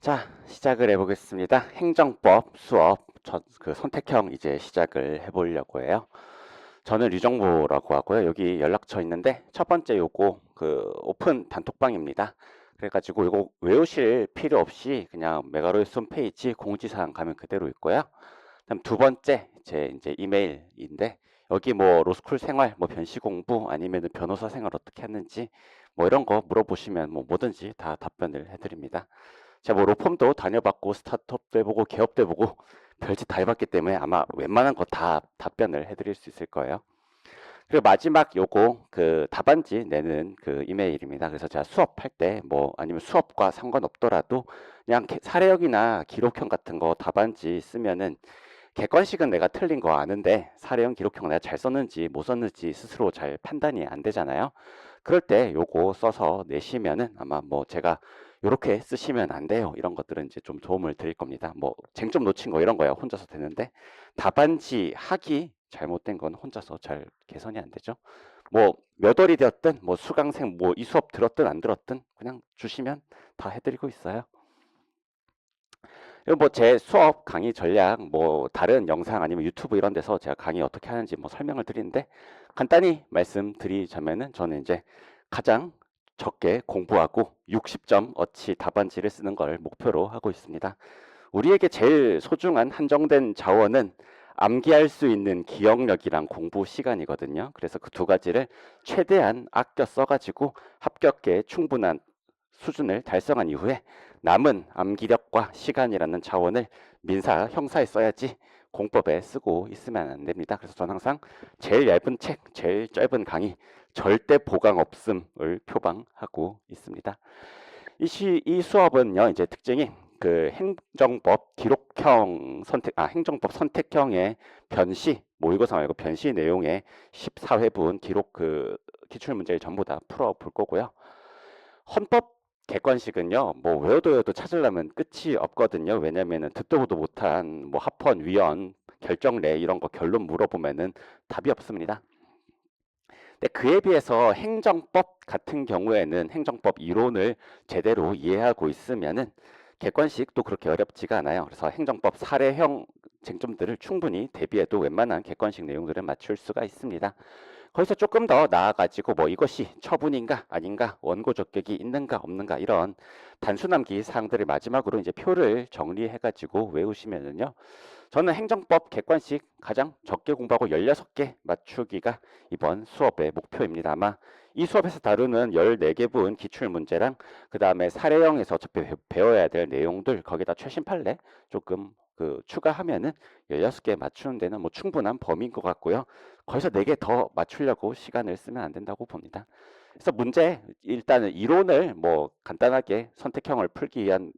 자, 시작을 해보겠습니다. 행정법 수업 선택형 이제 시작을 해보려고 해요. 저는 류정보라고 하고요. 여기 연락처 있는데 첫 번째 요거 오픈 단톡방입니다. 그래가지고 이거 외우실 필요 없이 그냥 메가로이스 홈페이지 공지사항 가면 그대로 있고요. 그다음 두 번째 제 이제 이메일인데 여기 뭐 로스쿨 생활, 뭐 변시 공부 아니면 변호사 생활 어떻게 했는지 뭐 이런 거 물어보시면 뭐 뭐든지 다 답변을 해드립니다. 제가 뭐 로펌도 다녀봤고 스타트업도 해보고 개업도 해보고 별짓 다 해봤기 때문에 아마 웬만한 거 다 답변을 해드릴 수 있을 거예요. 그리고 마지막 요거 답안지 내는 이메일입니다. 그래서 제가 수업할 때 뭐 아니면 수업과 상관없더라도 그냥 사례형이나 기록형 같은 거 답안지 쓰면은 객관식은 내가 틀린 거 아는데 사례형 기록형 내가 잘 썼는지 못 썼는지 스스로 잘 판단이 안 되잖아요. 그럴 때 요거 써서 내시면은 아마 뭐 제가 요렇게 쓰시면 안 돼요. 이런 것들은 이제 좀 도움을 드릴 겁니다. 뭐 쟁점 놓친 거 이런 거야 혼자서 되는데 답안지 하기 잘못된 건 혼자서 잘 개선이 안 되죠. 뭐 몇 월이 되었든 뭐 수강생 뭐 이 수업 들었든 안 들었든 그냥 주시면 다 해드리고 있어요. 그리고 뭐 제 수업 강의 전략 뭐 다른 영상 아니면 유튜브 이런 데서 제가 강의 어떻게 하는지 뭐 설명을 드리는데 간단히 말씀드리자면은 저는 이제 가장 적게 공부하고 60점 어치 답안지를 쓰는 걸 목표로 하고 있습니다. 우리에게 제일 소중한 한정된 자원은 암기할 수 있는 기억력이랑 공부 시간이거든요. 그래서 그 두 가지를 최대한 아껴 써가지고 합격에 충분한 수준을 달성한 이후에 남은 암기력과 시간이라는 자원을 민사, 형사에 써야지 공법에 쓰고 있으면 안 됩니다. 그래서 저는 항상 제일 얇은 책, 제일 짧은 강의, 절대 보강 없음을 표방하고 있습니다. 이 수업은요, 이제 특징이 행정법 기록형 행정법 선택형의 변시, 모의고사 말고 변시 내용의 14회분 기록 기출 문제를 전부 다 풀어 볼 거고요. 헌법 객관식은요, 뭐 외워도 찾으려면 끝이 없거든요. 왜냐면은 듣도 보도 못한 뭐 합헌, 위헌, 결정례 이런 거 결론 물어보면은 답이 없습니다. 근데 그에 비해서 행정법 같은 경우에는 행정법 이론을 제대로 이해하고 있으면은 객관식도 그렇게 어렵지가 않아요. 그래서 행정법 사례형 쟁점들을 충분히 대비해도 웬만한 객관식 내용들을 맞출 수가 있습니다. 거기서 조금 더 나아가지고 뭐 이것이 처분인가 아닌가 원고 적격이 있는가 없는가 이런 단순함기 사항들을 마지막으로 이제 표를 정리해가지고 외우시면은요. 저는 행정법 객관식 가장 적게 공부하고 16개 맞추기가 이번 수업의 목표입니다. 아마 이 수업에서 다루는 14개분 기출문제랑 그 다음에 사례형에서 어차피 배워야 될 내용들 거기다 최신 판례 조금 추가하면은 16개 맞추는 데는 뭐 충분한 범위인 것 같고요. 거기서 4개 더 맞추려고 시간을 쓰면 안 된다고 봅니다. 그래서 문제 일단은 이론을 뭐 간단하게 선택형을 풀기 위한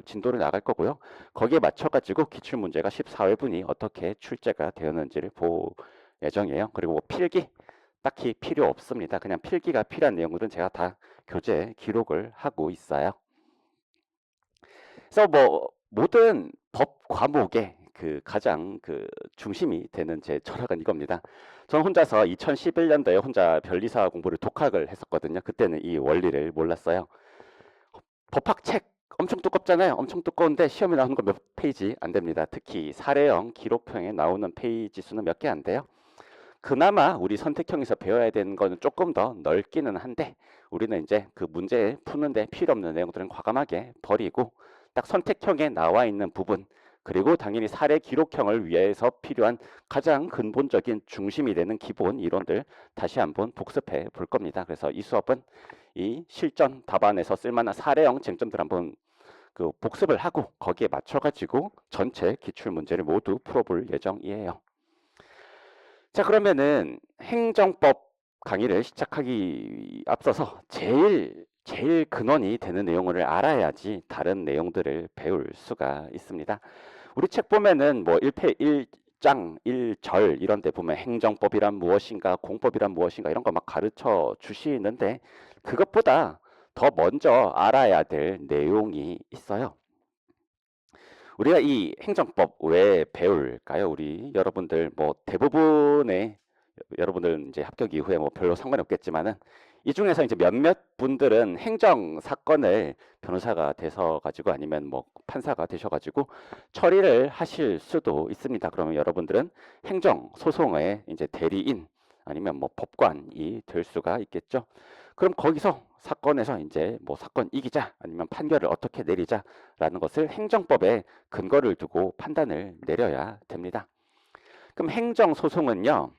진도를 나갈 거고요. 거기에 맞춰가지고 기출 문제가 14회분이 어떻게 출제가 되었는지를 볼 예정이에요. 그리고 뭐 필기 딱히 필요 없습니다. 그냥 필기가 필요한 내용들은 제가 다 교재 기록을 하고 있어요. 그래서 뭐 모든 법 과목의 가장 중심이 되는 제 철학은 이겁니다. 저는 혼자서 2011년도에 혼자 변리사 공부를 독학을 했었거든요. 그때는 이 원리를 몰랐어요. 법학 책 엄청 두껍잖아요. 엄청 두꺼운데 시험에 나오는 거 몇 페이지 안 됩니다. 특히 사례형 기록형에 나오는 페이지 수는 몇 개 안 돼요. 그나마 우리 선택형에서 배워야 되는 거는 조금 더 넓기는 한데 우리는 이제 그 문제 푸는데 필요 없는 내용들은 과감하게 버리고 딱 선택형에 나와 있는 부분 그리고 당연히 사례 기록형을 위해서 필요한 가장 근본적인 중심이 되는 기본 이론들 다시 한번 복습해 볼 겁니다. 그래서 이 수업은 이 실전 답안에서 쓸만한 사례형 쟁점들 한번 복습을 하고 거기에 맞춰가지고 전체 기출 문제를 모두 풀어볼 예정이에요. 자, 그러면은 행정법 강의를 시작하기 앞서서 제일 근원이 되는 내용을 알아야지 다른 내용들을 배울 수가 있습니다. 우리 책 보면은 뭐 1패 1장 1절 이런 데 보면 행정법이란 무엇인가, 공법이란 무엇인가 이런 거 막 가르쳐 주시는데 그것보다 더 먼저 알아야 될 내용이 있어요. 우리가 이 행정법 왜 배울까요? 우리 여러분들 뭐 대부분의 여러분들은 이제 합격 이후에 뭐 별로 상관이 없겠지만은 이 중에서 이제 몇몇 분들은 행정 사건을 변호사가 되셔 가지고 아니면 뭐 판사가 되셔 가지고 처리를 하실 수도 있습니다. 그러면 여러분들은 행정 소송의 이제 대리인 아니면 뭐 법관이 될 수가 있겠죠. 그럼 거기서 사건에서 이제 뭐 사건 이기자 아니면 판결을 어떻게 내리자라는 것을 행정법에 근거를 두고 판단을 내려야 됩니다. 그럼 행정 소송은요.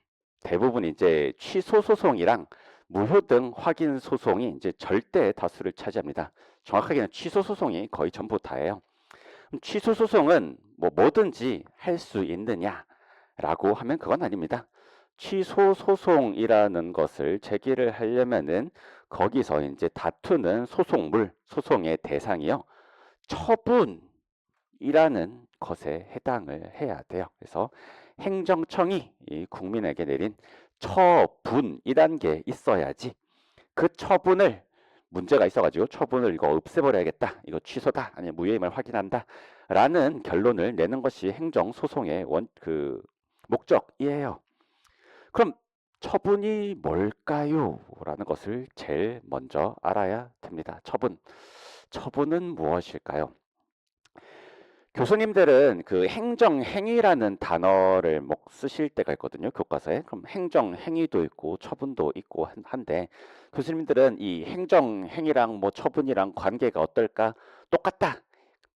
대부분 이제 취소 소송이랑 무효 등 확인 소송이 이제 절대 다수를 차지합니다. 정확하게는 취소 소송이 거의 전부 다예요. 그럼 취소 소송은 뭐 뭐든지 할 수 있느냐라고 하면 그건 아닙니다. 취소 소송이라는 것을 제기를 하려면은 거기서 이제 다투는 소송물, 소송의 대상이요. 처분이라는 것에 해당을 해야 돼요. 그래서 행정청이 이 국민에게 내린 처분이란 게 있어야지 그 처분을 문제가 있어가지고 처분을 이거 없애버려야겠다, 이거 취소다, 아니면 무효임을 확인한다 라는 결론을 내는 것이 행정소송의 목적이에요. 그럼 처분이 뭘까요? 라는 것을 제일 먼저 알아야 됩니다. 처분은 무엇일까요? 교수님들은 그 행정행위라는 단어를 뭐 쓰실 때가 있거든요. 교과서에. 그럼 행정행위도 있고 처분도 있고 한데 교수님들은 이 행정행위랑 뭐 처분이랑 관계가 어떨까? 똑같다,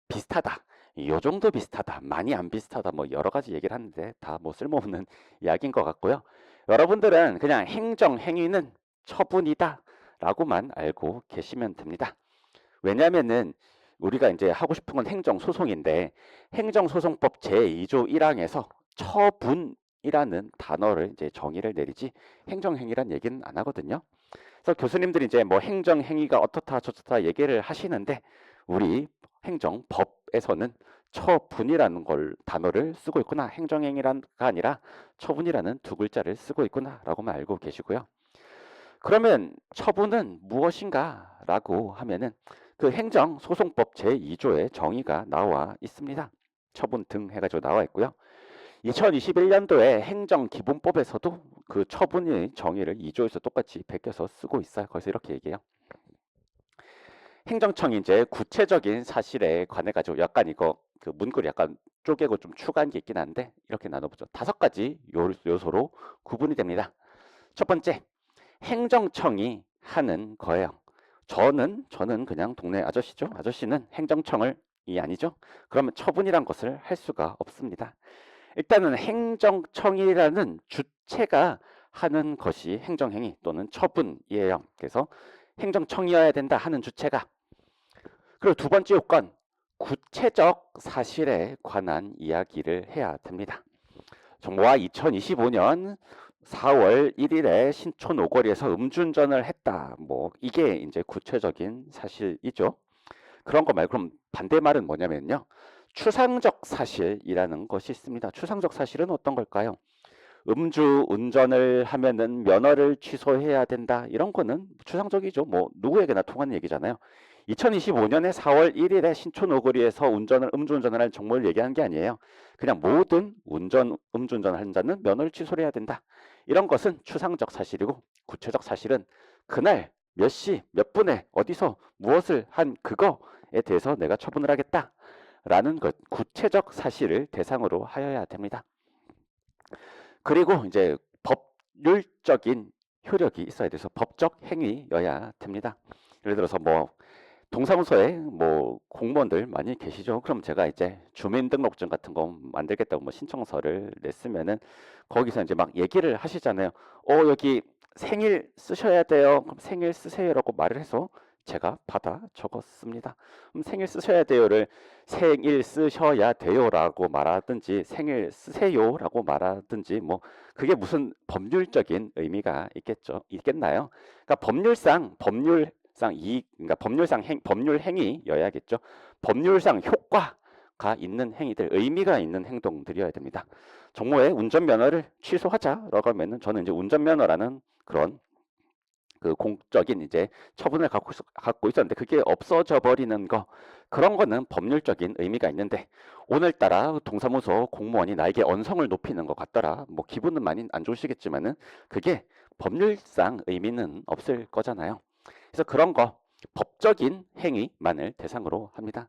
비슷하다, 요 정도 비슷하다, 많이 안 비슷하다, 뭐 여러 가지 얘기를 하는데 다 뭐 쓸모없는 이야기인 것 같고요. 여러분들은 그냥 행정행위는 처분이다 라고만 알고 계시면 됩니다. 왜냐면은 우리가 이제 하고 싶은 건 행정소송인데 행정소송법 제2조 1항에서 처분이라는 단어를 이제 정의를 내리지 행정행위란 얘기는 안 하거든요. 그래서 교수님들이 이제 뭐 행정행위가 어떻다 저렇다 얘기를 하시는데 우리 행정법에서는 처분이라는 단어를 쓰고 있구나, 행정행위가 아니라 처분이라는 두 글자를 쓰고 있구나 라고만 알고 계시고요. 그러면 처분은 무엇인가 라고 하면은 그 행정소송법 제2조에 정의가 나와 있습니다. 처분 등 해가지고 나와 있고요. 2021년도에 행정기본법에서도 그 처분의 정의를 2조에서 똑같이 베껴서 쓰고 있어요. 거기서 이렇게 얘기해요. 행정청이 이제 구체적인 사실에 관해 가지고 약간 이거 그 문구를 약간 쪼개고 좀 추가한 게 있긴 한데 이렇게 나눠보죠. 5가지 요소로 구분이 됩니다. 첫 번째, 행정청이 하는 거예요. 저는 그냥 동네 아저씨죠. 아저씨는 행정청을 이 아니죠. 그러면 처분이란 것을 할 수가 없습니다. 일단은 행정청이라는 주체가 하는 것이 행정행위 또는 처분이에요. 그래서 행정청이어야 된다 하는 주체가. 그리고 두 번째 요건, 구체적 사실에 관한 이야기를 해야 됩니다. 정모와 2025년 4월 1일에 신촌 오거리에서 음주운전을 했다. 뭐 이게 이제 구체적인 사실이죠. 그런 거 말고 그럼 반대말은 뭐냐면요. 추상적 사실이라는 것이 있습니다. 추상적 사실은 어떤 걸까요? 음주 운전을 하면은 면허를 취소해야 된다. 이런 거는 추상적이죠. 뭐 누구에게나 통하는 얘기잖아요. 2025년에 4월 1일에 신촌 오거리에서 음주운전을 한 정모를 얘기하는 게 아니에요. 그냥 모든 음주운전을 한 자는 면허를 취소해야 된다. 이런 것은 추상적 사실이고 구체적 사실은 그날 몇 시, 몇 분에 어디서 무엇을 한 그거에 대해서 내가 처분을 하겠다라는 것, 구체적 사실을 대상으로 하여야 됩니다. 그리고 이제 법률적인 효력이 있어야 돼서 법적 행위여야 됩니다. 예를 들어서 뭐 동사무소에 뭐 공무원들 많이 계시죠. 그럼 제가 이제 주민등록증 같은 거 만들겠다고 뭐 신청서를 냈으면은 거기서 이제 막 얘기를 하시잖아요. 여기 생일 쓰셔야 돼요. 그럼 생일 쓰세요라고 말을 해서 제가 받아 적었습니다. 그럼 생일 쓰셔야 돼요를 생일 쓰셔야 돼요라고 말하든지 생일 쓰세요라고 말하든지 뭐 그게 무슨 법률적인 의미가 있겠나요? 그러니까 그러니까 법률 행위여야겠죠. 법률상 효과가 있는 행위들, 의미가 있는 행동들이어야 됩니다. 정모의 운전면허를 취소하자라고 하면은 저는 이제 운전면허라는 그런 그 공적인 이제 처분을 갖고 있었는데 그게 없어져 버리는 거, 그런 거는 법률적인 의미가 있는데 오늘따라 동사무소 공무원이 나에게 언성을 높이는 것 같더라. 뭐 기분은 많이 안 좋으시겠지만은 그게 법률상 의미는 없을 거잖아요. 그래서 그런 거 법적인 행위만을 대상으로 합니다.